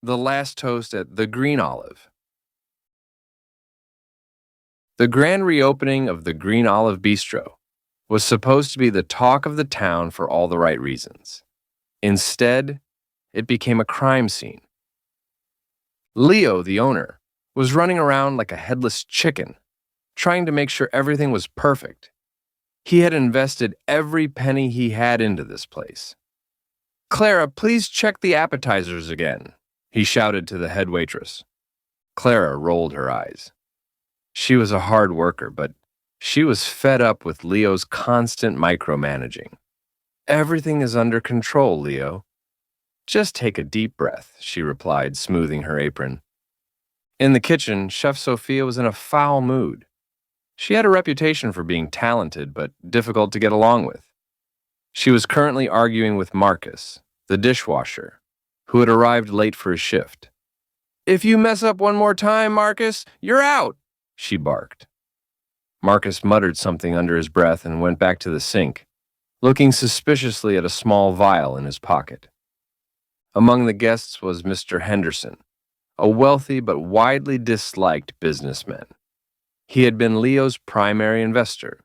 The last toast at the Green Olive. The grand reopening of the Green Olive Bistro was supposed to be the talk of the town for all the right reasons. Instead, it became a crime scene. Leo, the owner, was running around like a headless chicken, trying to make sure everything was perfect. He had invested every penny he had into this place. "Clara, please check the appetizers again," he shouted to the head waitress. Clara rolled her eyes. She was a hard worker, but she was fed up with Leo's constant micromanaging. "Everything is under control, Leo. Just take a deep breath," she replied, smoothing her apron. In the kitchen, Chef Sophia was in a foul mood. She had a reputation for being talented, but difficult to get along with. She was currently arguing with Marcus, the dishwasher, who had arrived late for his shift. "If you mess up one more time, Marcus, you're out," she barked. Marcus muttered something under his breath and went back to the sink, looking suspiciously at a small vial in his pocket. Among the guests was Mr. Henderson, a wealthy but widely disliked businessman. He had been Leo's primary investor,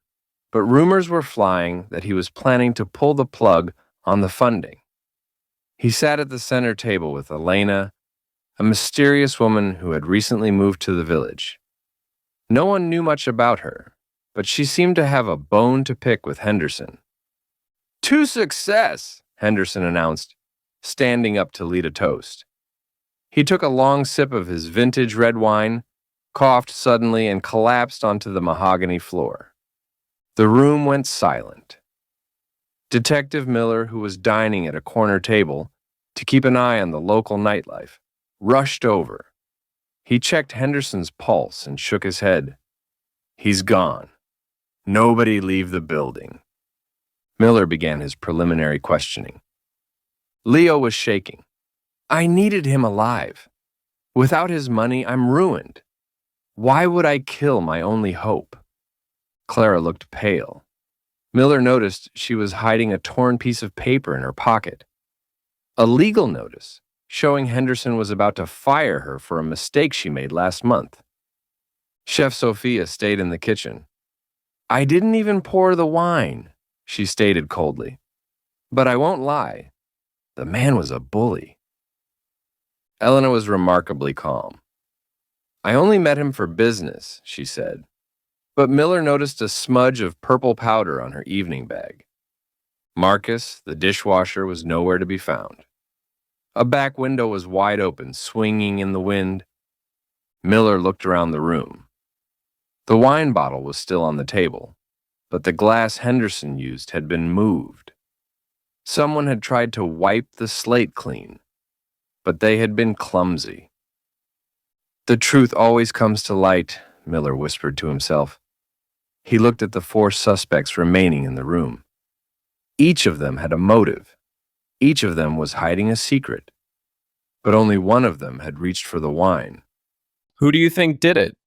but rumors were flying that he was planning to pull the plug on the funding. He sat at the center table with Elena, a mysterious woman who had recently moved to the village. No one knew much about her, but she seemed to have a bone to pick with Henderson. "To success," Henderson announced, standing up to lead a toast. He took a long sip of his vintage red wine, coughed suddenly, and collapsed onto the mahogany floor. The room went silent. Detective Miller, who was dining at a corner table to keep an eye on the local nightlife, rushed over. He checked Henderson's pulse and shook his head. "He's gone. Nobody leave the building." Miller began his preliminary questioning. Leo was shaking. "I needed him alive. Without his money, I'm ruined. Why would I kill my only hope?" Clara looked pale. Miller noticed she was hiding a torn piece of paper in her pocket. A legal notice showing Henderson was about to fire her for a mistake she made last month. Chef Sophia stayed in the kitchen. "I didn't even pour the wine," she stated coldly. "But I won't lie. The man was a bully." Elena was remarkably calm. "I only met him for business," she said. But Miller noticed a smudge of purple powder on her evening bag. Marcus, the dishwasher, was nowhere to be found. A back window was wide open, swinging in the wind. Miller looked around the room. The wine bottle was still on the table, but the glass Henderson used had been moved. Someone had tried to wipe the slate clean, but they had been clumsy. "The truth always comes to light," Miller whispered to himself. He looked at the 4 suspects remaining in the room. Each of them had a motive. Each of them was hiding a secret. But only one of them had reached for the wine. Who do you think did it?